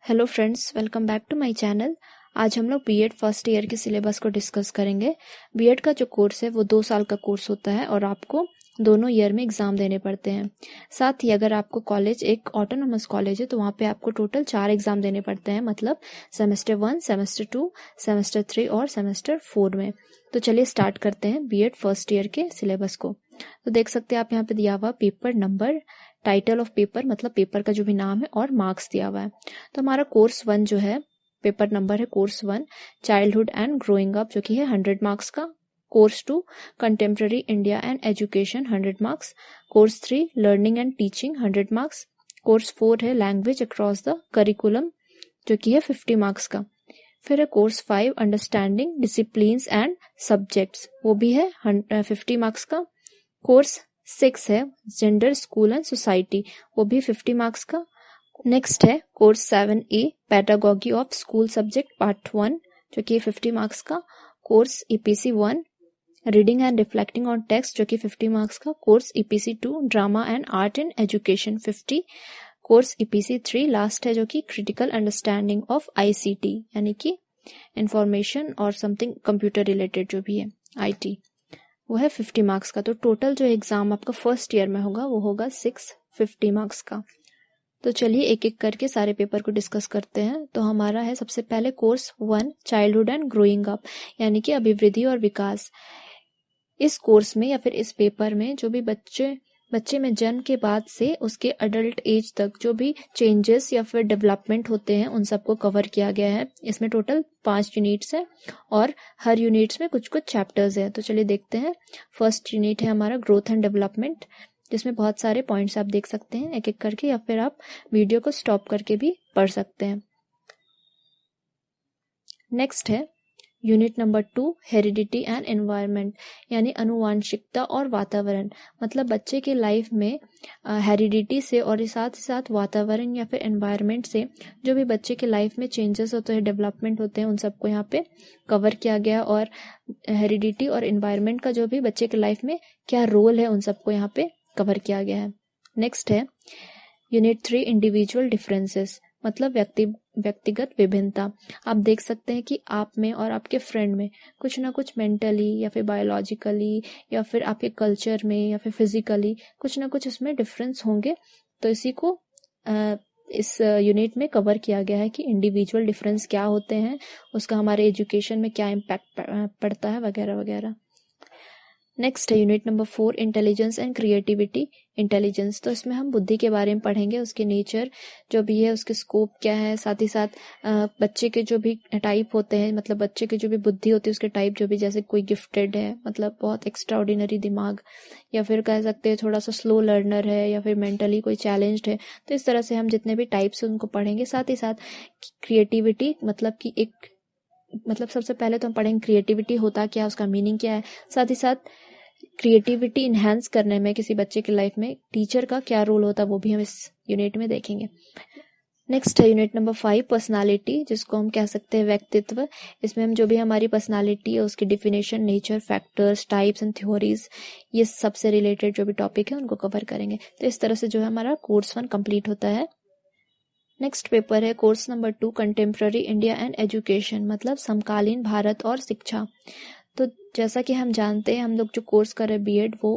Hello friends, welcome back to my channel. आज हम लोग बीएड फर्स्ट ईयर के सिलेबस को डिस्कस करेंगे। बीएड का जो कोर्स है वो 2 साल का कोर्स होता है और आपको दोनों ईयर में एग्जाम देने पड़ते हैं। साथ ही अगर आपको कॉलेज एक ऑटोनोमस कॉलेज है तो वहाँ पे आपको टोटल 4 एग्जाम देने पड़ते हैं, मतलब सेमेस्टर 1, सेमेस्टर 2, सेमेस्टर 3 और सेमेस्टर 4 में। तो चलिए स्टार्ट करते हैं बीएड फर्स्ट ईयर के सिलेबस को। तो देख सकते हैं आप यहाँ पे दिया हुआ paper number, title of paper मतलब पेपर का जो भी नाम है और मार्क्स दिया हुआ है। तो हमारा कोर्स 1 जो है, पेपर नंबर है course 1 childhood and growing up जो कि है 100 मार्क्स का। Course 2 contemporary India and education 100 marks. Course 3 learning and teaching 100 marks. Course 4 है लैंग्वेज अक्रॉस द करिकुलम जो कि है 50 मार्क्स का। फिर है course 5 understanding disciplines and subjects, वो भी है 50 मार्क्स का। कोर्स 6 है जेंडर स्कूल एंड सोसाइटी, वो भी 50 मार्क्स का। नेक्स्ट है course 7A pedagogy of school subject part 1 जो कि 50 मार्क्स का। Course EPC 1 reading and reflecting on text जो कि 50 मार्क्स का। Course EPC 2 drama and art in education 50। Course EPC 3 last है जो कि क्रिटिकल अंडरस्टैंडिंग ऑफ ICT यानी कि इंफॉर्मेशन और समथिंग कंप्यूटर रिलेटेड जो भी है IT, वो है 50 मार्क्स का। तो टोटल जो एग्जाम आपका फर्स्ट ईयर में होगा वो होगा 650 मार्क्स का। तो चलिए एक एक करके सारे पेपर को डिस्कस करते हैं। तो हमारा है सबसे पहले course 1 childhood and growing up यानी कि अभिवृद्धि और विकास। इस कोर्स में या फिर इस पेपर में जो भी बच्चे में जन्म के बाद से उसके अडल्ट एज तक जो भी चेंजेस या फिर डेवलपमेंट होते हैं उन सबको कवर किया गया है। इसमें टोटल 5 यूनिट्स है और हर यूनिट्स में कुछ कुछ चैप्टर्स है। तो चलिए देखते हैं। फर्स्ट यूनिट है हमारा ग्रोथ एंड डेवलपमेंट, जिसमें बहुत सारे पॉइंट्स आप देख सकते हैं एक एक करके, या फिर आप वीडियो को स्टॉप करके भी पढ़ सकते हैं। नेक्स्ट है unit number 2 heredity and environment यानी अनुवांशिकता और वातावरण, मतलब बच्चे के लाइफ में हेरिडिटी से और साथ ही साथ वातावरण या फिर एनवायरनमेंट से जो भी बच्चे के लाइफ में चेंजेस होते हैं, डेवलपमेंट होते हैं, उन सबको यहाँ पे कवर किया गया। और हेरिडिटी और एनवायरनमेंट का जो भी बच्चे के लाइफ में क्या रोल है उन सबको यहाँ पे कवर किया गया है। नेक्स्ट है यूनिट 3 इंडिविजुअल डिफरेंसेस मतलब व्यक्तिगत विभिन्नता। आप देख सकते हैं कि आप में और आपके फ्रेंड में कुछ ना कुछ मेंटली या फिर बायोलॉजिकली या फिर आपके कल्चर में या फिर फिजिकली कुछ ना कुछ उसमें डिफरेंस होंगे। तो इसी को इस यूनिट में कवर किया गया है कि इंडिविजुअल डिफरेंस क्या होते हैं, उसका हमारे एजुकेशन में क्या इम्पैक्ट पड़ता है वगैरह वगैरह। नेक्स्ट है unit number 4 intelligence and creativity. Intelligence तो इसमें हम बुद्धि के बारे में पढ़ेंगे, उसके नेचर जो भी है, उसके स्कोप क्या है, साथ ही साथ बच्चे के जो भी टाइप होते हैं, मतलब बच्चे की जो भी बुद्धि होती है उसके टाइप जो भी, जैसे कोई गिफ्टेड है मतलब बहुत एक्स्ट्राऑर्डिनरी दिमाग, या फिर कह सकते हैं थोड़ा सा स्लो लर्नर है, या फिर मेंटली कोई चैलेंज्ड है। तो इस तरह से हम जितने भी टाइप्स हैं उनको पढ़ेंगे। साथ ही साथ क्रिएटिविटी मतलब कि मतलब सबसे पहले तो हम पढ़ेंगे क्रिएटिविटी होता क्या है, उसका मीनिंग क्या है। साथ ही साथ क्रिएटिविटी इन्हेंस करने में किसी बच्चे की लाइफ में टीचर का क्या रोल होता है वो भी हम इस यूनिट में देखेंगे। नेक्स्ट है यूनिट नंबर 5 पर्सनालिटी, जिसको हम कह सकते हैं व्यक्तित्व। इसमें हम जो भी हमारी पर्सनालिटी है उसकी definition, nature, factors, types and theories, ये सबसे रिलेटेड जो भी टॉपिक है उनको कवर करेंगे। तो इस तरह से जो है हमारा कोर्स 1 कंप्लीट होता है। नेक्स्ट पेपर है course number 2 contemporary India and education मतलब समकालीन भारत और शिक्षा। तो जैसा कि हम जानते हैं, हम लोग जो कोर्स कर रहे हैं बीएड वो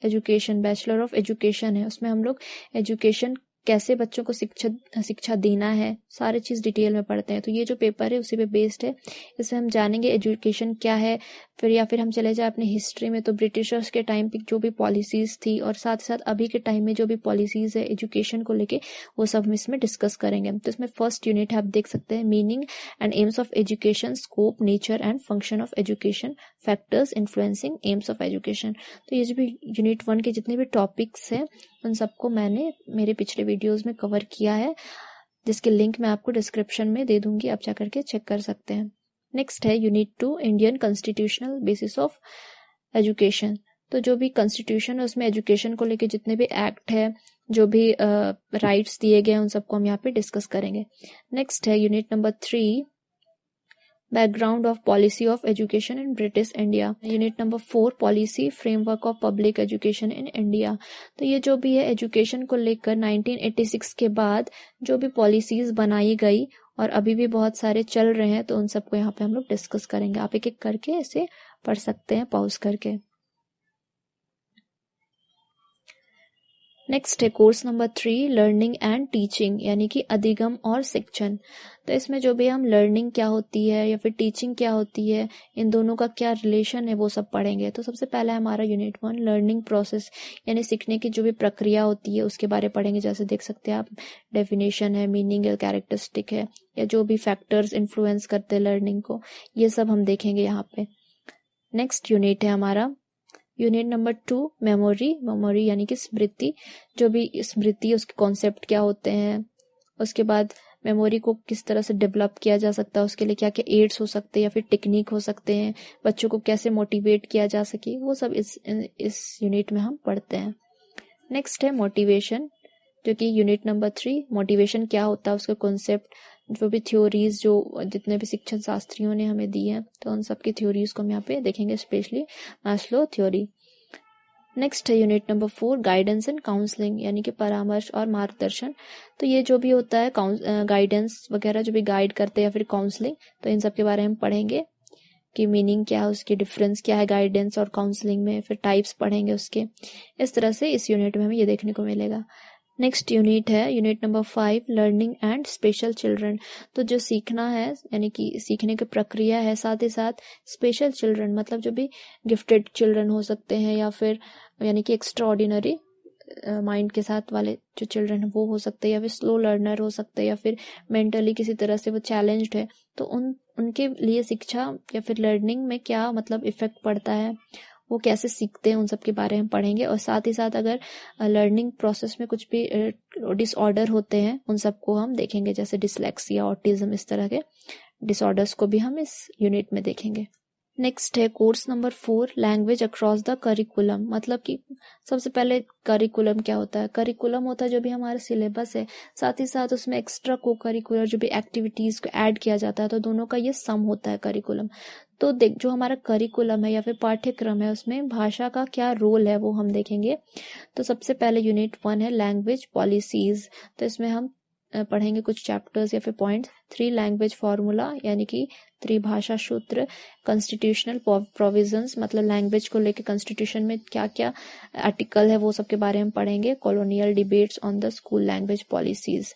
एजुकेशन, बैचलर ऑफ एजुकेशन है। उसमें हम लोग एजुकेशन कैसे बच्चों को शिक्षा देना है सारी चीज़ डिटेल में पढ़ते हैं। तो ये जो पेपर है उसी पे बेस्ड है। इसमें हम जानेंगे एजुकेशन क्या है, फिर या फिर हम चले जाए अपने हिस्ट्री में तो ब्रिटिशर्स के टाइम पे जो भी पॉलिसीज़ थी और साथ ही साथ अभी के टाइम में जो भी पॉलिसीज़ है एजुकेशन को लेके, वो सब हम इसमें डिस्कस करेंगे। तो इसमें फर्स्ट यूनिट है, आप देख सकते हैं meaning and AIIMS of education, scope, nature and function of education, factors influencing AIIMS of education. तो ये जो भी यूनिट 1 के जितने भी टॉपिक्स हैं उन सबको मैंने मेरे पिछले वीडियोस में कवर किया है, जिसके लिंक मैं आपको डिस्क्रिप्शन में दे दूंगी, आप जा करके चेक कर सकते हैं। नेक्स्ट है unit 2 Indian constitutional basis of education. तो जो भी कॉन्स्टिट्यूशन है उसमें एजुकेशन को लेके जितने भी एक्ट है, जो भी राइट्स दिए गए हैं उन सबको हम यहाँ पे डिस्कस करेंगे। नेक्स्ट है unit number 3 background of policy of education in British India. Unit number 4 policy framework of public education in India. तो ये जो भी है एजुकेशन को लेकर 1986 के बाद जो भी पॉलिसीज बनाई गई और अभी भी बहुत सारे चल रहे हैं, तो उन सबको यहाँ पे हम लोग डिस्कस करेंगे। आप एक एक करके इसे पढ़ सकते हैं पॉज करके। नेक्स्ट है course number 3 learning and teaching, यानी कि अधिगम और शिक्षण। तो इसमें जो भी हम लर्निंग क्या होती है या फिर टीचिंग क्या होती है, इन दोनों का क्या रिलेशन है, वो सब पढ़ेंगे। तो सबसे पहला है हमारा यूनिट 1 लर्निंग प्रोसेस, यानी सीखने की जो भी प्रक्रिया होती है उसके बारे में पढ़ेंगे। जैसे देख सकते हैं आप, डेफिनेशन है, मीनिंग है, कैरेक्टरिस्टिक है, या जो भी फैक्टर्स इन्फ्लुएंस करते हैं लर्निंग को, ये सब हम देखेंगे यहाँ पे। नेक्स्ट यूनिट है हमारा यूनिट नंबर 2 मेमोरी यानी कि स्मृति। जो भी स्मृति, उसके कॉन्सेप्ट क्या होते हैं, उसके बाद मेमोरी को किस तरह से डेवलप किया जा सकता है, उसके लिए क्या क्या एड्स हो सकते हैं या फिर टेक्निक हो सकते हैं, बच्चों को कैसे मोटिवेट किया जा सके, वो सब इस यूनिट में हम पढ़ते हैं। नेक्स्ट है मोटिवेशन, जो कि यूनिट नंबर 3 मोटिवेशन क्या होता है, उसका कॉन्सेप्ट, जो भी थ्योरीज जो जितने भी शिक्षण शास्त्रियों ने हमें दी हैं, तो उन सब की थ्योरीज को हम यहाँ पे देखेंगे, स्पेशली मास्लो थ्योरी। नेक्स्ट है unit number 4 guidance and counselling, यानी कि परामर्श और मार्गदर्शन। तो ये जो भी होता है गाइडेंस वगैरह, जो भी गाइड करते हैं, या फिर काउंसलिंग, तो इन सब के बारे में हम पढ़ेंगे कि मीनिंग क्या है, उसकी डिफरेंस क्या है गाइडेंस और काउंसलिंग में, फिर टाइप्स पढ़ेंगे उसके। इस तरह से इस यूनिट में हमें ये देखने को मिलेगा। नेक्स्ट यूनिट है unit number 5 learning and special children. तो जो सीखना है, यानी कि सीखने की प्रक्रिया है, साथ ही साथ स्पेशल चिल्ड्रन, मतलब जो भी गिफ्टेड चिल्ड्रन हो सकते हैं, या फिर यानी कि एक्स्ट्रा ऑर्डिनरी माइंड के साथ वाले जो चिल्ड्रन है वो हो सकते हैं, या फिर स्लो लर्नर हो सकते हैं, या फिर मेंटली किसी तरह से वो चैलेंज्ड है, तो उनके लिए शिक्षा या फिर लर्निंग में क्या मतलब इफेक्ट पड़ता है, वो कैसे सीखते हैं, उन सब के बारे में पढ़ेंगे। और साथ ही साथ अगर लर्निंग प्रोसेस में कुछ भी डिसऑर्डर होते हैं, उन सबको हम देखेंगे, जैसे डिसलेक्सिया, ऑटिज्म, इस तरह के डिसऑर्डर्स को भी हम इस यूनिट में देखेंगे। नेक्स्ट है course number 4 language across the curriculum. मतलब कि सबसे पहले करिकुलम क्या होता है, करिकुलम होता है जो भी हमारा सिलेबस है, साथ ही साथ उसमें एक्स्ट्रा को करिकुलर जो भी एक्टिविटीज को ऐड किया जाता है, तो दोनों का ये सम होता है करिकुलम। तो देख, जो हमारा करिकुलम है या फिर पाठ्यक्रम है, उसमें भाषा का क्या रोल है वो हम देखेंगे। तो सबसे पहले यूनिट 1 है लैंग्वेज पॉलिसीज। तो इसमें हम पढ़ेंगे कुछ चैप्टर्स या फिर पॉइंट्स। 3 लैंग्वेज फार्मूला, यानी कि त्रिभाषा सूत्र। कॉन्स्टिट्यूशनल प्रोविजंस, मतलब लैंग्वेज को लेकर कॉन्स्टिट्यूशन में क्या क्या आर्टिकल है, वो सब के बारे में पढ़ेंगे। Colonial debates on the school language policies.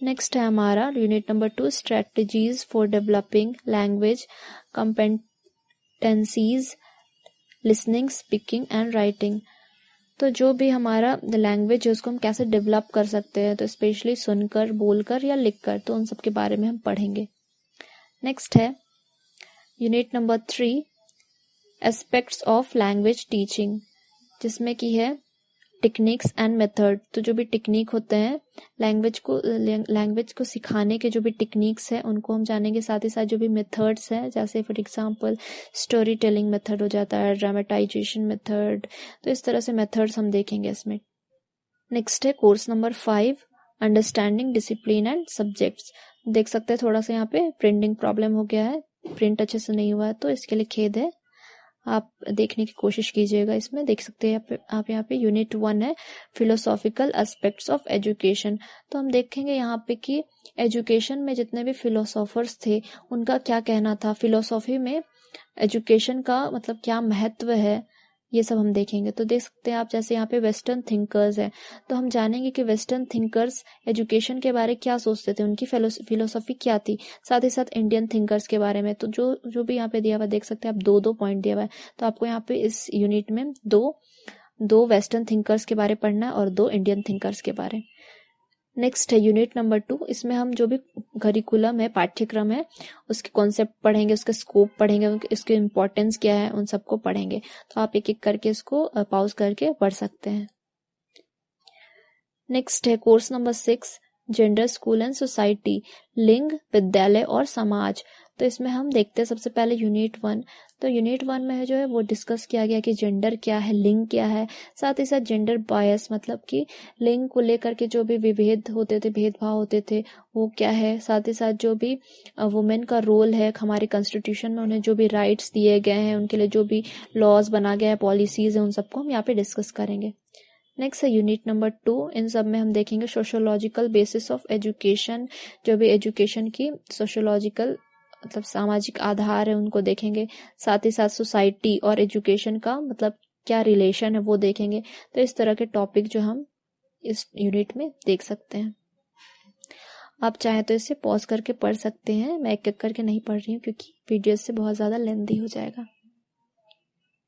Next है हमारा unit number 2 strategies for developing language competencies, listening, speaking and writing. तो जो भी हमारा लैंग्वेज है उसको हम कैसे डेवलप कर सकते हैं, तो स्पेशली सुनकर, बोलकर या लिखकर, तो उन सब के बारे में हम पढ़ेंगे। नेक्स्ट है unit number 3 aspects of language teaching, जिसमें की है टेक्निक्स एंड मेथड। तो जो भी टेक्निक होते हैं लैंग्वेज को सिखाने के, जो भी टेक्निक्स हैं उनको हम जानेंगे। साथ ही साथ जो भी मेथड्स हैं, जैसे for example story telling method हो जाता है, ड्रामेटाइजेशन मेथड, तो इस तरह से मेथड्स हम देखेंगे इसमें। नेक्स्ट है course number 5 understanding discipline and subjects. देख सकते हैं थोड़ा सा यहाँ पे प्रिंटिंग प्रॉब्लम हो गया है, प्रिंट अच्छे से नहीं हुआ है, तो इसके लिए खेद है, आप देखने की कोशिश कीजिएगा। इसमें देख सकते हैं आप यहाँ पे यूनिट 1 है फिलोसॉफिकल एस्पेक्ट्स ऑफ एजुकेशन। तो हम देखेंगे यहाँ पे कि एजुकेशन में जितने भी फिलोसोफर्स थे उनका क्या कहना था, फिलोसॉफी में एजुकेशन का मतलब क्या महत्व है, ये सब हम देखेंगे। तो देख सकते हैं आप, जैसे यहाँ पे वेस्टर्न थिंकर्स है, तो हम जानेंगे कि वेस्टर्न थिंकर्स एजुकेशन के बारे क्या सोचते थे, उनकी फिलोसॉफी क्या थी। साथ ही साथ इंडियन थिंकर्स के बारे में, तो जो भी यहाँ पे दिया हुआ देख सकते हैं आप, 2 पॉइंट दिया हुआ है। तो आपको यहाँ पे इस यूनिट में दो वेस्टर्न थिंकर्स के बारे पढ़ना है और 2 इंडियन थिंकर्स के बारे। नेक्स्ट है यूनिट नंबर 2, इसमें हम जो भी करिकुलम है, पाठ्यक्रम है, उसके कॉन्सेप्ट पढ़ेंगे, उसका स्कोप पढ़ेंगे, उसके इम्पोर्टेंस क्या है, उन सबको पढ़ेंगे। तो आप एक एक करके इसको पॉज करके पढ़ सकते हैं। नेक्स्ट है course number 6 gender, school and society, लिंग, विद्यालय और समाज। तो इसमें हम देखते हैं सबसे पहले यूनिट 1। तो यूनिट 1 में जो है वो डिस्कस किया गया कि जेंडर क्या है, लिंग क्या है, साथ ही साथ जेंडर बायस मतलब कि लिंग को लेकर के जो भी विभेद होते थे, भेदभाव होते थे, वो क्या है। साथ ही साथ जो भी वुमेन का रोल है हमारे कॉन्स्टिट्यूशन में, उन्हें जो भी राइट्स दिए गए हैं, उनके लिए जो भी लॉज बना गया है, पॉलिसीज है, उन सबको हम यहाँ पे डिस्कस करेंगे। नेक्स्ट है यूनिट नंबर 2। इन सब में हम देखेंगे सोशियोलॉजिकल बेसिस ऑफ एजुकेशन, जो भी एजुकेशन की सोशियोलॉजिकल मतलब सामाजिक आधार है उनको देखेंगे। साथ ही साथ सोसाइटी और एजुकेशन का मतलब क्या रिलेशन है वो देखेंगे। तो इस तरह के टॉपिक जो हम इस यूनिट में देख सकते हैं। आप चाहे तो इसे पॉज करके पढ़ सकते हैं, मैं एक एक करके नहीं पढ़ रही हूँ क्योंकि वीडियो से बहुत ज़्यादा लेंथी हो जाएगा।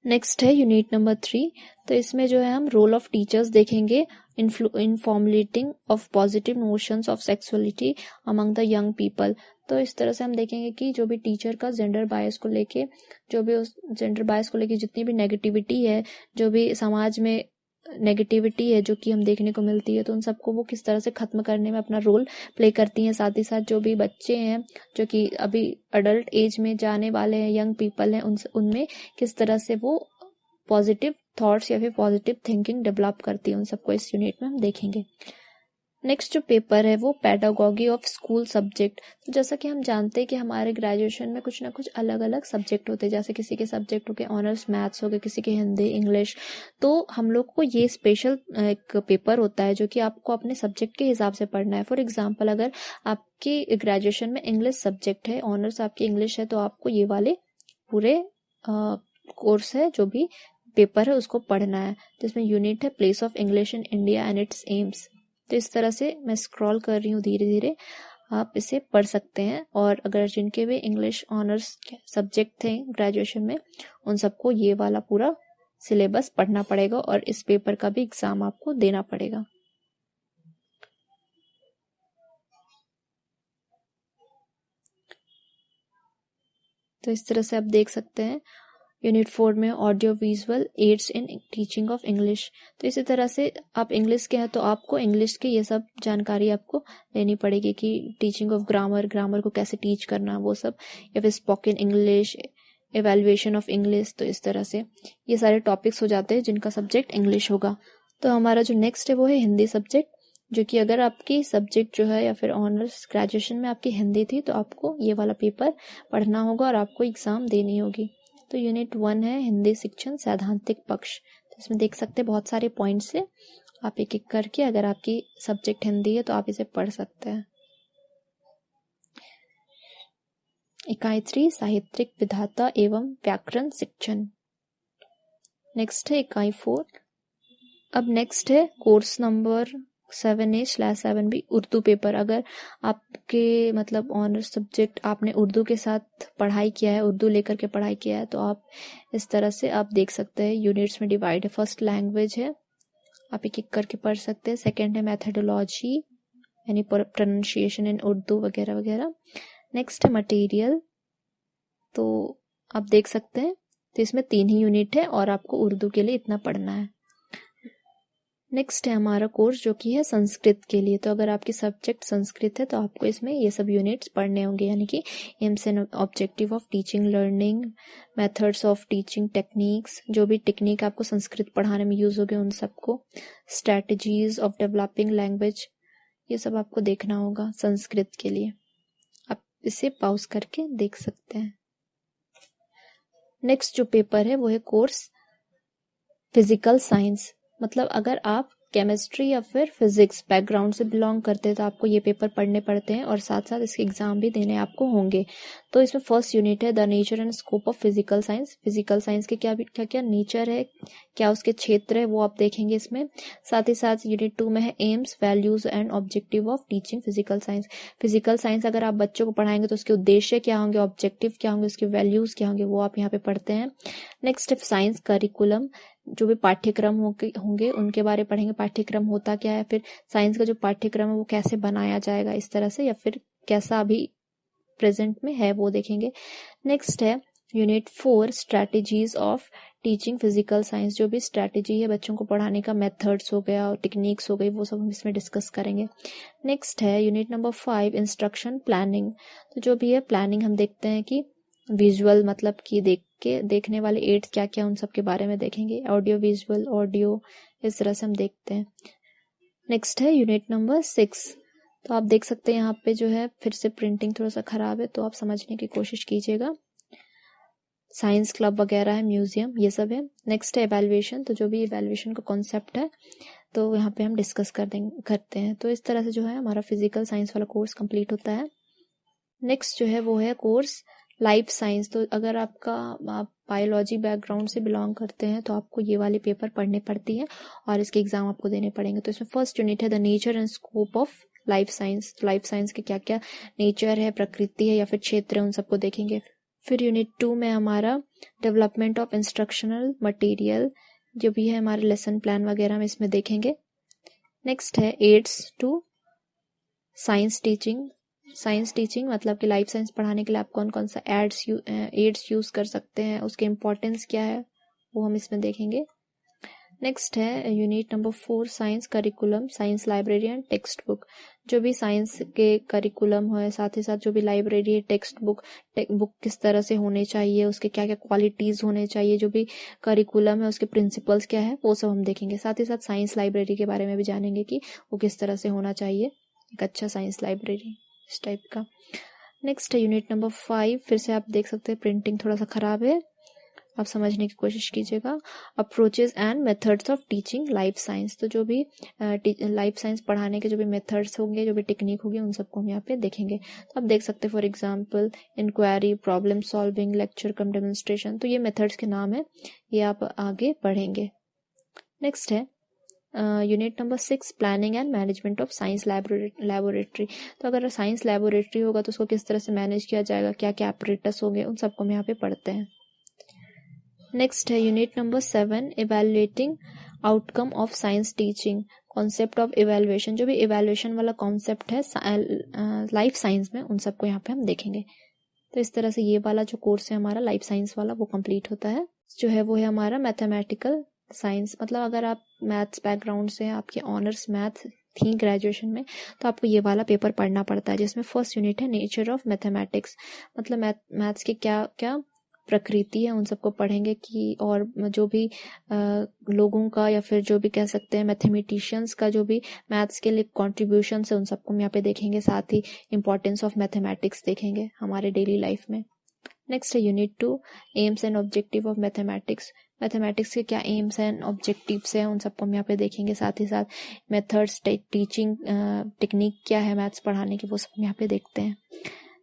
नेक्स्ट है यूनिट नंबर 3। तो इसमें जो है हम रोल ऑफ टीचर्स देखेंगे in formulating of positive notions of sexuality among the young people. तो इस तरह से हम देखेंगे कि जो भी टीचर का जेंडर बायस को लेके, जो भी उस जेंडर बायस को लेके जितनी भी नेगेटिविटी है, जो भी समाज में नेगेटिविटी है जो कि हम देखने को मिलती है, तो उन सबको वो किस तरह से खत्म करने में अपना रोल प्ले करती हैं। साथ ही साथ जो भी बच्चे हैं जो कि अभी अडल्ट एज में जाने वाले हैं, यंग पीपल हैं, उनमें किस तरह से वो पॉजिटिव थॉट्स या फिर पॉजिटिव थिंकिंग डेवलप करती है, उन सबको इस यूनिट में हम देखेंगे। नेक्स्ट जो पेपर है वो पेडागॉगी ऑफ स्कूल सब्जेक्ट। तो जैसा कि हम जानते हैं कि हमारे ग्रेजुएशन में कुछ ना कुछ अलग अलग सब्जेक्ट होते हैं, जैसे किसी के सब्जेक्ट हो गए ऑनर्स मैथ्स हो गए, किसी के हिंदी, इंग्लिश। तो हम लोग को ये स्पेशल एक पेपर होता है जो कि आपको अपने सब्जेक्ट के हिसाब से पढ़ना है। फॉर एग्जाम्पल, अगर आपकी ग्रेजुएशन में इंग्लिश सब्जेक्ट है, ऑनर्स आपकी इंग्लिश है, तो आपको ये वाले पूरे कोर्स है जो भी पेपर है उसको पढ़ना है, जिसमें यूनिट है place of English in India and it's AIIMS. तो इस तरह से मैं स्क्रॉल कर रही हूँ धीरे धीरे, आप इसे पढ़ सकते हैं। और अगर जिनके भी इंग्लिश ऑनर्स सब्जेक्ट थे ग्रेजुएशन में, उन सबको ये वाला पूरा सिलेबस पढ़ना पड़ेगा और इस पेपर का भी एग्जाम आपको देना पड़ेगा। तो इस तरह से आप देख सकते हैं। यूनिट 4 में audio visual aids in teaching of English. तो इसी तरह से आप इंग्लिश के हैं तो आपको इंग्लिश के ये सब जानकारी आपको लेनी पड़ेगी कि टीचिंग ऑफ ग्रामर को कैसे टीच करना, वो सब, या फिर spoken English, evaluation of English. तो इस तरह से ये सारे टॉपिक्स हो जाते हैं जिनका सब्जेक्ट इंग्लिश होगा। तो हमारा जो नेक्स्ट है वो है हिंदी सब्जेक्ट, जो कि अगर आपकी सब्जेक्ट जो है या फिर ऑनर्स ग्रेजुएशन में आपकी हिंदी थी तो आपको ये वाला पेपर पढ़ना होगा और आपको एग्जाम देनी होगी। तो यूनिट 1 है हिंदी शिक्षण सैद्धांतिक पक्ष। तो इसमें देख सकते हैं बहुत सारे पॉइंट्स है, आप एक एक करके, अगर आपकी सब्जेक्ट हिंदी है तो आप इसे पढ़ सकते हैं। इकाई 3 साहित्यिक विधाता एवं व्याकरण शिक्षण। नेक्स्ट है इकाई 4। अब नेक्स्ट है course number 7A/7B Urdu paper. अगर आपके मतलब ऑनर्स सब्जेक्ट आपने उर्दू के साथ पढ़ाई किया है, उर्दू लेकर के पढ़ाई किया है, तो आप इस तरह से आप देख सकते हैं यूनिट्स में डिवाइड है। फर्स्ट लैंग्वेज है, आप एक एक करके पढ़ सकते हैं। सेकेंड है मेथडोलॉजी यानी प्रोनाउंसिएशन इन उर्दू वगैरह वगैरह। नेक्स्ट है मटेरियल, तो आप देख सकते हैं। तो इसमें 3 ही यूनिट है और आपको उर्दू के लिए इतना पढ़ना है। नेक्स्ट है हमारा कोर्स जो कि है संस्कृत के लिए। तो अगर आपकी सब्जेक्ट संस्कृत है तो आपको इसमें ये सब यूनिट्स पढ़ने होंगे, यानी कि AIIMS and objective of teaching learning, methods of teaching techniques, जो भी टेक्निक आपको संस्कृत पढ़ाने में यूज होंगे उन सबको, स्ट्रैटेजीज ऑफ डेवलपिंग लैंग्वेज, ये सब आपको देखना होगा संस्कृत के लिए। आप इसे पॉज करके देख सकते हैं। नेक्स्ट जो पेपर है वो है कोर्स फिजिकल साइंस। मतलब अगर आप केमिस्ट्री या फिर फिजिक्स बैकग्राउंड से बिलोंग करते हैं तो आपको ये पेपर पढ़ने पड़ते हैं और साथ साथ इसके एग्जाम भी देने आपको होंगे। तो इसमें फर्स्ट यूनिट है the nature and scope of physical science. Physical science के क्या क्या नेचर है, क्या उसके क्षेत्र है, वो आप देखेंगे इसमें। साथ ही साथ यूनिट 2 में है AIIMS, values and objective of teaching physical science. Physical science अगर आप बच्चों को पढ़ाएंगे तो उसके उद्देश्य क्या होंगे, ऑब्जेक्टिव क्या होंगे, उसके वैल्यूज क्या होंगे, वो आप यहाँ पे पढ़ते हैं। नेक्स्ट है साइंस करिकुलम, जो भी पाठ्यक्रम होंगे उनके बारे में पढ़ेंगे। पाठ्यक्रम होता क्या है, फिर साइंस का जो पाठ्यक्रम है वो कैसे बनाया जाएगा इस तरह से, या फिर कैसा अभी प्रेजेंट में है वो देखेंगे। नेक्स्ट है unit 4 strategies of teaching physical science, जो भी स्ट्रैटेजी है बच्चों को पढ़ाने का, मेथड्स हो गया, टेक्निक्स हो गई, वो सब हम इसमें डिस्कस करेंगे। नेक्स्ट है यूनिट नंबर 5 इंस्ट्रक्शन प्लानिंग। तो जो भी है प्लानिंग हम देखते हैं कि विजुअल मतलब कि देखने वाले एड्स क्या क्या, उन सब के बारे में देखेंगे। ऑडियो विजुअल, ऑडियो, इस तरह से हम देखते हैं। नेक्स्ट है यूनिट नंबर 6। तो आप देख सकते हैं यहाँ पे जो है फिर से प्रिंटिंग थोड़ा सा खराब है, तो आप समझने की कोशिश कीजिएगा। साइंस क्लब वगैरह है, म्यूजियम, ये सब है। नेक्स्ट है एवेल्युएशन। तो जो भी एवेल्युएशन का कॉन्सेप्ट है तो यहाँ पे हम डिस्कस करते हैं। तो इस तरह से जो है हमारा फिजिकल साइंस वाला कोर्स कंप्लीट होता है। नेक्स्ट जो है वो है कोर्स लाइफ साइंस। तो अगर आप बायोलॉजी बैकग्राउंड से बिलोंग करते हैं तो आपको ये वाले पेपर पढ़ने पड़ती है और इसके एग्जाम आपको देने पड़ेंगे। तो इसमें फर्स्ट यूनिट है the nature and scope of life science. Life science के क्या क्या नेचर है, प्रकृति है या फिर क्षेत्र है, उन सबको देखेंगे। फिर यूनिट 2 में हमारा डेवलपमेंट ऑफ इंस्ट्रक्शनल मटेरियल, जो भी है हमारे लेसन प्लान वगैरह में इसमें देखेंगे। नेक्स्ट है aids to science teaching. Science teaching मतलब कि लाइफ साइंस पढ़ाने के लिए आप कौन कौन सा एड्स यूज कर सकते हैं, उसके इम्पोर्टेंस क्या है, वो हम इसमें देखेंगे। नेक्स्ट है unit number 4 science curriculum, science library and text book. जो भी साइंस के करिकुलम है, साथ ही साथ जो भी लाइब्रेरी है, टेक्स्ट बुक किस तरह से होने चाहिए, उसके क्या क्या क्वालिटीज होने चाहिए, जो भी करिकुलम है उसके प्रिंसिपल्स क्या है, वो सब हम देखेंगे। साथ ही साथ साइंस लाइब्रेरी के बारे में भी जानेंगे कि वो किस तरह से होना चाहिए, एक अच्छा साइंस लाइब्रेरी इस टाइप का। नेक्स्ट है यूनिट नंबर 5। फिर से आप देख सकते हैं प्रिंटिंग थोड़ा सा खराब है, आप समझने की कोशिश कीजिएगा। Approaches and methods of teaching life science. तो जो भी लाइफ साइंस पढ़ाने के जो भी मेथड्स होंगे, जो भी टेक्निक होगी, उन सबको हम यहाँ पे देखेंगे। तो आप देख सकते हैं for example inquiry, problem solving, lecture cum demonstration. तो ये मेथड्स के नाम है, ये आप आगे पढ़ेंगे। नेक्स्ट है unit number 6 planning and management of science laboratory. तो अगर साइंस लैबोरेटरी होगा तो उसको किस तरह से मैनेज किया जाएगा, क्या क्या ऑपरेटर्स होंगे, उन सबको हम यहाँ पे पढ़ते हैं। नेक्स्ट है unit number 7 evaluating outcome of science teaching, concept of evaluation. जो भी इवैल्यूएशन वाला कॉन्सेप्ट है लाइफ साइंस में, उन सबको यहाँ पे हम देखेंगे। तो इस तरह से ये वाला जो कोर्स है हमारा लाइफ साइंस वाला, वो कंप्लीट होता है। जो है वो है हमारा मैथमेटिकल साइंस। मतलब अगर आप मैथ्स बैकग्राउंड से, आपके ऑनर्स मैथ थी ग्रेजुएशन में, तो आपको ये वाला पेपर पढ़ना पड़ता है, जिसमें फर्स्ट यूनिट है नेचर ऑफ मैथमेटिक्स। मतलब मैथ्स के क्या क्या प्रकृति है, उन सबको पढ़ेंगे कि, और जो भी लोगों का या फिर जो भी कह सकते हैं मैथमेटिशियंस का जो भी मैथ्स के लिए कॉन्ट्रीब्यूशन है, उन सबको हम यहाँ पे देखेंगे। साथ ही इम्पोर्टेंस ऑफ मैथमेटिक्स देखेंगे हमारे डेली लाइफ में। नेक्स्ट है unit 2 AIIMS and objective of mathematics. Mathematics के क्या एम्स एंड ऑब्जेक्टिव्स हैं, उन सबको हम यहाँ पे देखेंगे। साथ ही साथ मेथड्स, टीचिंग टेक्निक क्या है मैथ्स पढ़ाने की, वो सब हम यहाँ पे देखते हैं।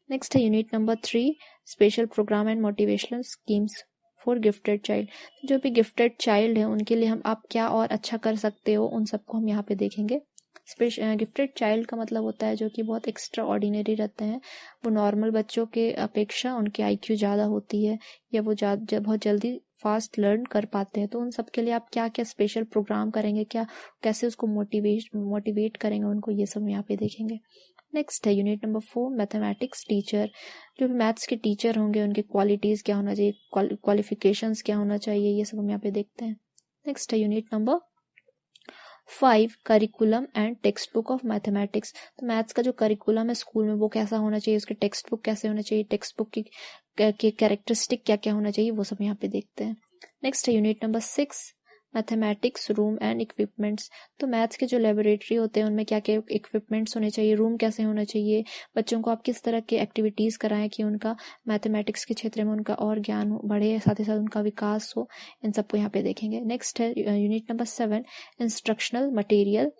नेक्स्ट है unit number 3 special program and motivational schemes for gifted child. जो भी गिफ्टेड चाइल्ड है उनके लिए आप क्या और अच्छा कर सकते हो, उन सबको हम यहाँ पे देखेंगे। गिफ्टेड चाइल्ड का मतलब होता है जो कि बहुत एक्स्ट्रा ऑर्डिनरी रहते हैं, वो नॉर्मल बच्चों के अपेक्षा उनकी IQ ज़्यादा होती है, या वो बहुत जल्दी फास्ट लर्न कर पाते हैं। तो उन सब के लिए आप क्या क्या स्पेशल प्रोग्राम करेंगे, कैसे उसको मोटिवेट करेंगे उनको, ये सब यहाँ पे देखेंगे। नेक्स्ट है यूनिट नंबर 4 मैथमेटिक्स टीचर। जो भी मैथ्स के टीचर होंगे उनके क्वालिटीज़ क्या होना चाहिए, क्वालिफिकेशंस क्या होना चाहिए, ये सब हम यहाँ पे देखते हैं। नेक्स्ट है unit number 5 curriculum and text book of mathematics. तो मैथ्स का जो करिकुलम है स्कूल में वो कैसा होना चाहिए, उसके टेक्स्ट बुक कैसे होना चाहिए, टेक्स्ट बुक की कैरेक्टरिस्टिक क्या क्या होना चाहिए, वो सब यहाँ पे देखते हैं। नेक्स्ट है unit number 6 mathematics room and equipments. तो मैथ्स के जो लेबोरेटरी होते हैं उनमें क्या क्या इक्विपमेंट्स होने चाहिए, रूम कैसे होना चाहिए, बच्चों को आप किस तरह के एक्टिविटीज़ कराएं कि उनका मैथमेटिक्स के क्षेत्र में उनका और ज्ञान बढ़े, साथ ही साथ उनका विकास हो, इन सबको यहाँ पे देखेंगे। नेक्स्ट है unit number 7 instructional material.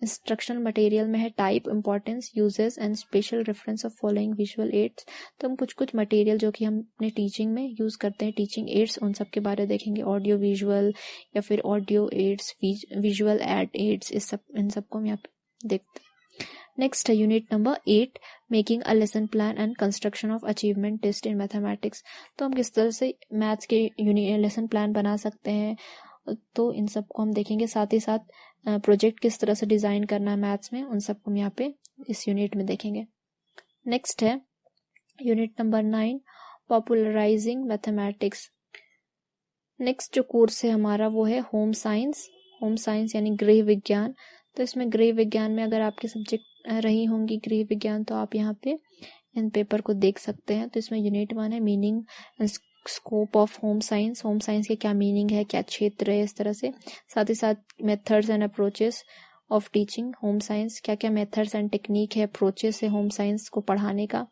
Instructional material में है type, importance, uses and special reference of following visual aids. तो हम कुछ मटेरियल जो कि हम अपने टीचिंग में यूज़ करते हैं, टीचिंग एड्स, उन सब के बारे में देखेंगे। ऑडियो विजुअल या फिर ऑडियो एड्स, विजुअल एड्स, इन सबको हम यहाँ पे देखते हैं। नेक्स्ट है unit number 8 making a lesson plan and construction of achievement test in mathematics. तो हम किस तरह से मैथ्स के लेसन प्लान बना सकते हैं, तो इन सबको हम देखेंगे। साथ ही साथ प्रोजेक्ट किस तरह से डिज़ाइन करना है मैथ्स में, उन सबको हम यहाँ पे इस यूनिट में देखेंगे। नेक्स्ट है unit number 9 popularising mathematics. Next जो कोर्स है हमारा वो है होम साइंस। होम साइंस यानी गृह विज्ञान। तो इसमें गृह विज्ञान में अगर आपके सब्जेक्ट रही होंगी गृह विज्ञान तो आप यहाँ पे इन पेपर को देख सकते हैं। तो इसमें यूनिट 1 है meaning and scope of home science. Home science के क्या मीनिंग है, क्या क्षेत्र है, इस तरह से। साथ ही साथ methods and approaches of teaching home science, क्या क्या मेथड्स एंड टेक्निक है, अप्रोचेस है होम साइंस को पढ़ाने का।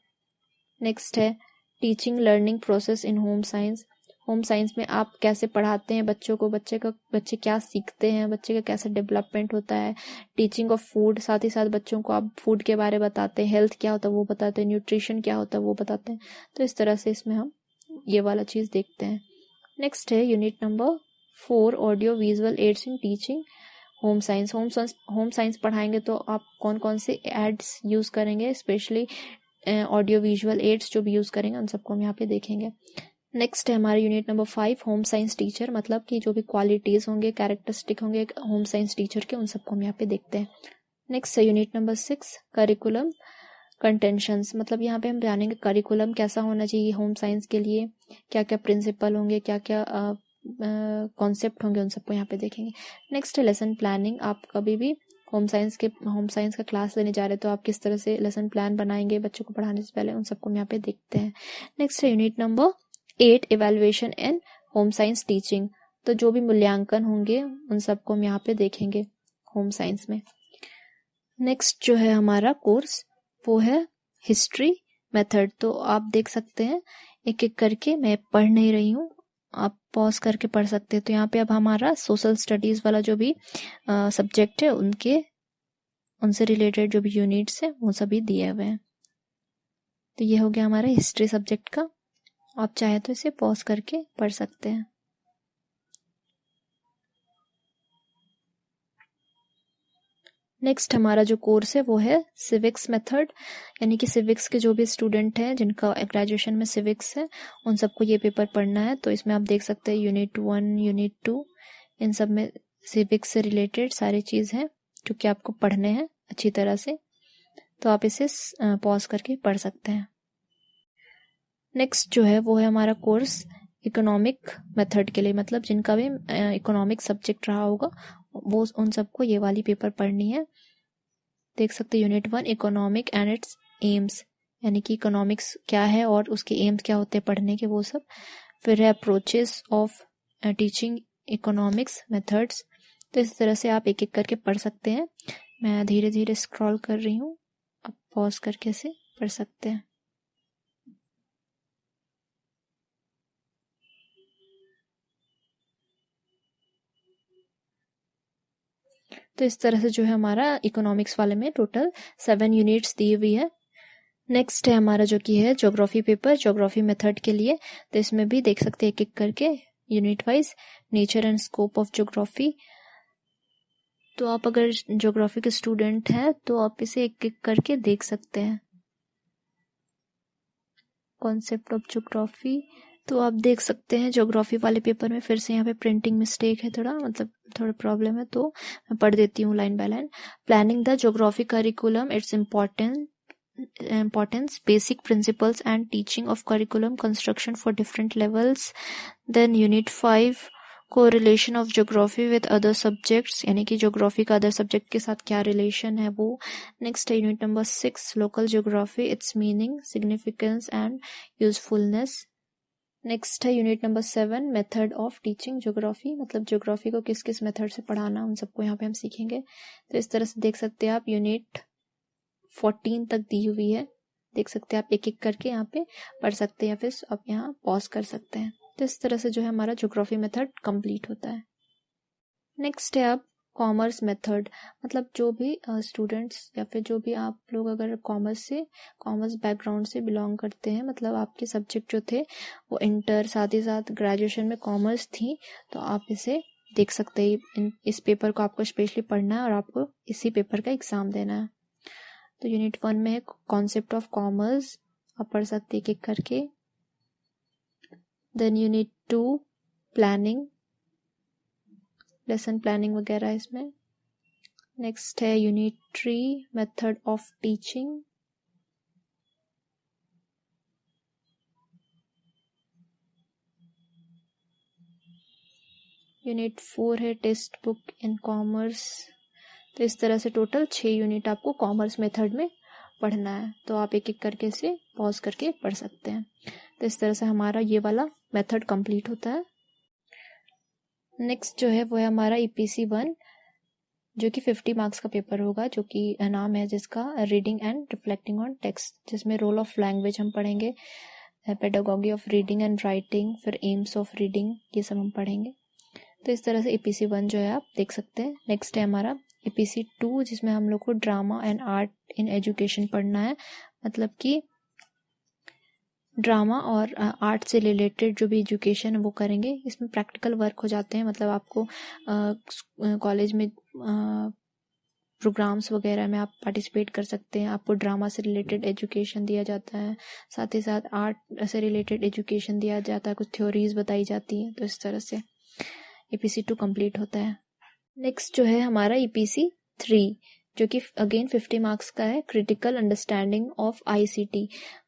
नेक्स्ट है teaching learning process in home science. Home science में आप कैसे पढ़ाते हैं बच्चों को, बच्चे क्या सीखते हैं, बच्चे का कैसे डेवलपमेंट होता है। टीचिंग ऑफ फूड, साथ ही साथ बच्चों को आप फूड के बारे में बताते हैं, हेल्थ क्या होता है वो बताते हैं, न्यूट्रिशन क्या होता है वो बताते हैं। तो इस तरह से इसमें हम ये वाला चीज़ देखते हैं। नेक्स्ट है unit number 4 audio visual aids in teaching home science. Home science पढ़ाएंगे तो आप कौन कौन से एड्स यूज़ करेंगे, स्पेशली ऑडियो विजुअल एड्स जो भी यूज़ करेंगे उन सबको हम यहाँ पे देखेंगे। नेक्स्ट है हमारा unit number 5 home science teacher, मतलब कि जो भी क्वालिटीज़ होंगे, कैरेक्टरिस्टिक होंगे होम साइंस टीचर के, उन सबको हम यहाँ पे देखते हैं। नेक्स्ट है यूनिट नंबर 6 करिकुलम कंटेंशंस, मतलब यहाँ पे हम जानेंगे करिकुलम कैसा होना चाहिए होम साइंस के लिए, क्या क्या प्रिंसिपल होंगे, क्या क्या कॉन्सेप्ट होंगे, उन सबको यहाँ पे देखेंगे। नेक्स्ट है लेसन प्लानिंग। आप कभी भी होम साइंस का क्लास लेने जा रहे हैं तो आप किस तरह से लेसन प्लान बनाएंगे बच्चों को पढ़ाने से पहले, उन सबको हम यहाँ पे देखते हैं। नेक्स्ट है यूनिट नंबर 8 इवैल्यूएशन इन होम साइंस टीचिंग। तो जो भी मूल्यांकन होंगे उन सबको हम यहाँ पे देखेंगे होम साइंस में। नेक्स्ट जो है हमारा कोर्स वो है हिस्ट्री मेथड। तो आप देख सकते हैं एक एक करके, मैं पढ़ नहीं रही हूँ, आप पॉज करके पढ़ सकते हैं। तो यहाँ पे अब हमारा सोशल स्टडीज वाला जो भी सब्जेक्ट है उनसे रिलेटेड जो भी यूनिट्स है वो सभी दिए हुए हैं। तो ये हो गया हमारा हिस्ट्री सब्जेक्ट का। आप चाहे तो इसे पॉज करके पढ़ सकते हैं। नेक्स्ट हमारा जो कोर्स है वो है सिविक्स मेथड, यानी कि सिविक्स के जो भी स्टूडेंट हैं जिनका ग्रेजुएशन में सिविक्स है उन सबको ये पेपर पढ़ना है। तो इसमें आप देख सकते हैं यूनिट 1 यूनिट 2 इन सब में सिविक्स से रिलेटेड सारी चीज़ हैं जो कि आपको पढ़ने हैं अच्छी तरह से। तो आप इसे पॉज करके पढ़ सकते हैं। नेक्स्ट जो है वो है हमारा कोर्स इकोनॉमिक मेथड के लिए, मतलब जिनका भी इकोनॉमिक सब्जेक्ट रहा होगा वो उन सबको ये वाली पेपर पढ़नी है। देख सकते हैं unit 1 economic and it's AIIMS, यानी कि इकोनॉमिक्स क्या है और उसके एम्स क्या होते हैं पढ़ने के, वो सब। फिर है approaches of teaching economics methods. तो इस तरह से आप एक एक करके पढ़ सकते हैं। मैं धीरे धीरे स्क्रॉल कर रही हूँ, आप पॉज करके इसे पढ़ सकते हैं। तो इस तरह से जो है हमारा इकोनॉमिक्स वाले में टोटल 7 यूनिट्स दी हुई है। नेक्स्ट है हमारा जो कि है ज्योग्राफी पेपर, ज्योग्राफी मेथड के लिए। तो इसमें भी देख सकते हैं एक एक करके unit wise nature and scope of geography. तो आप अगर ज्योग्राफी के स्टूडेंट हैं तो आप इसे एक एक करके देख सकते हैं। कॉन्सेप्ट ऑफ ज्योग्राफी, तो आप देख सकते हैं ज्योग्राफी वाले पेपर में फिर से यहाँ पे प्रिंटिंग मिस्टेक है, थोड़ा प्रॉब्लम है, तो मैं पढ़ देती हूँ line by line. Planning the geography curriculum, it's importance, basic principles and teaching of curriculum construction for different levels. Then unit 5 correlation of geography with other subjects, यानी कि ज्योग्राफी का अदर सब्जेक्ट के साथ क्या रिलेशन है वो। Next है unit number 6 local geography, its meaning, significance and usefulness. Next है unit number 7 method of teaching geography, मतलब ज्योग्राफी को किस किस मेथड से पढ़ाना उन सबको यहाँ पे हम सीखेंगे। तो इस तरह से देख सकते हैं आप यूनिट 14 तक दी हुई है, देख सकते हैं आप एक एक करके यहाँ पे पढ़ सकते हैं या फिर आप यहाँ पॉज कर सकते हैं। तो इस तरह से जो है हमारा ज्योग्राफी मेथड कंप्लीट होता है। नेक्स्ट है अब कॉमर्स मेथड, मतलब जो भी स्टूडेंट्स या फिर जो भी आप लोग अगर कॉमर्स बैकग्राउंड से बिलोंग करते हैं, मतलब आपके सब्जेक्ट जो थे वो इंटर साथ ही साथ ग्रेजुएशन में कॉमर्स थी, तो आप इसे देख सकते हैं। इस पेपर को आपको स्पेशली पढ़ना है और आपको इसी पेपर का एग्जाम देना है। तो यूनिट 1 में है कॉन्सेप्ट ऑफ कॉमर्स, आप पढ़ सकते हैं एक एक करके। Then unit 2 planning, lesson planning वगैरह इसमें। नेक्स्ट है unit 3 method of teaching. Unit 4 है टेक्स्ट बुक इन कॉमर्स। तो इस तरह से टोटल 6 यूनिट आपको कॉमर्स मेथड में पढ़ना है। तो आप एक एक करके इसे पॉज करके पढ़ सकते हैं। तो इस तरह से हमारा ये वाला मेथड कंप्लीट होता है। नेक्स्ट जो है वो है हमारा EPC 1, जो कि 50 मार्क्स का पेपर होगा, जो कि नाम है जिसका reading and reflecting on text, जिसमें रोल ऑफ लैंग्वेज हम पढ़ेंगे, pedagogy of reading and writing, फिर एम्स ऑफ रीडिंग, ये सब हम पढ़ेंगे। तो इस तरह से EPC 1 जो है आप देख सकते हैं। नेक्स्ट है हमारा EPC 2, जिसमें हम लोग को drama and art in education पढ़ना है। मतलब कि ड्रामा और आर्ट से रिलेटेड जो भी एजुकेशन है वो करेंगे। इसमें प्रैक्टिकल वर्क हो जाते हैं, मतलब आपको कॉलेज में प्रोग्राम्स वगैरह में आप पार्टिसिपेट कर सकते हैं। आपको ड्रामा से रिलेटेड एजुकेशन दिया जाता है, साथ ही साथ आर्ट से रिलेटेड एजुकेशन दिया जाता है, कुछ थ्योरीज बताई जाती हैं। तो इस तरह से EPC 2 कंप्लीट होता है। नेक्स्ट जो है हमारा EPC 3, जो कि अगेन 50 मार्क्स का है, critical understanding of ICT,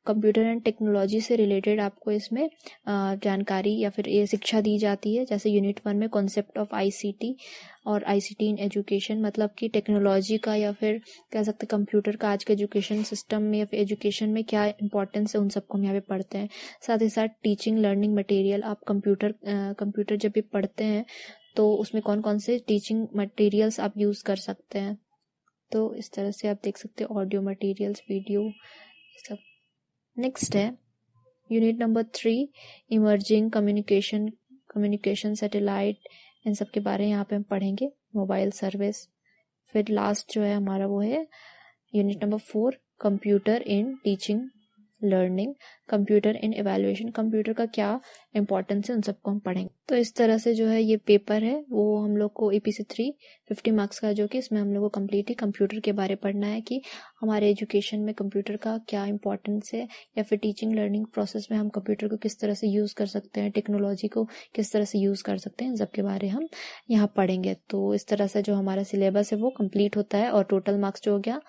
computer and technology से रिलेटेड आपको इसमें जानकारी या फिर ये शिक्षा दी जाती है। जैसे यूनिट 1 में कॉन्सेप्ट ऑफ ICT और ICT इन एजुकेशन, मतलब कि टेक्नोलॉजी का या फिर कह सकते कंप्यूटर का आज के एजुकेशन सिस्टम में या फिर एजुकेशन में क्या इंपॉर्टेंस है, उन सबको हम यहाँ पे पढ़ते हैं। साथ ही साथ टीचिंग लर्निंग मटेरियल, आप कंप्यूटर जब भी पढ़ते हैं तो उसमें कौन कौन से टीचिंग मटेरियल्स आप यूज़ कर सकते हैं। तो इस तरह से आप देख सकते हैं, ऑडियो मटेरियल्स, वीडियो सब। नेक्स्ट है unit number 3, emerging communication satellite, इन सब के बारे में यहाँ पे हम पढ़ेंगे, मोबाइल सर्विस। फिर लास्ट जो है हमारा वो है unit number 4, computer in teaching learning, computer in evaluation, computer का क्या इंपॉर्टेंस है, उन सबको हम पढ़ेंगे। तो इस तरह से जो है ये पेपर है वो हम लोग को EPC 3 50 मार्क्स का, जो कि इसमें हम लोग को कम्प्लीटली कंप्यूटर के बारे पढ़ना है कि हमारे एजुकेशन में कंप्यूटर का क्या इंपॉर्टेंस है, या फिर टीचिंग लर्निंग प्रोसेस में हम कंप्यूटर को किस तरह से यूज़ कर सकते हैं, टेक्नोलॉजी को किस तरह से यूज़ कर सकते हैं, इन सब के बारे हम यहाँ पढ़ेंगे। तो इस तरह से जो हमारा सिलेबस है वो कम्प्लीट होता है और टोटल मार्क्स जो हो गया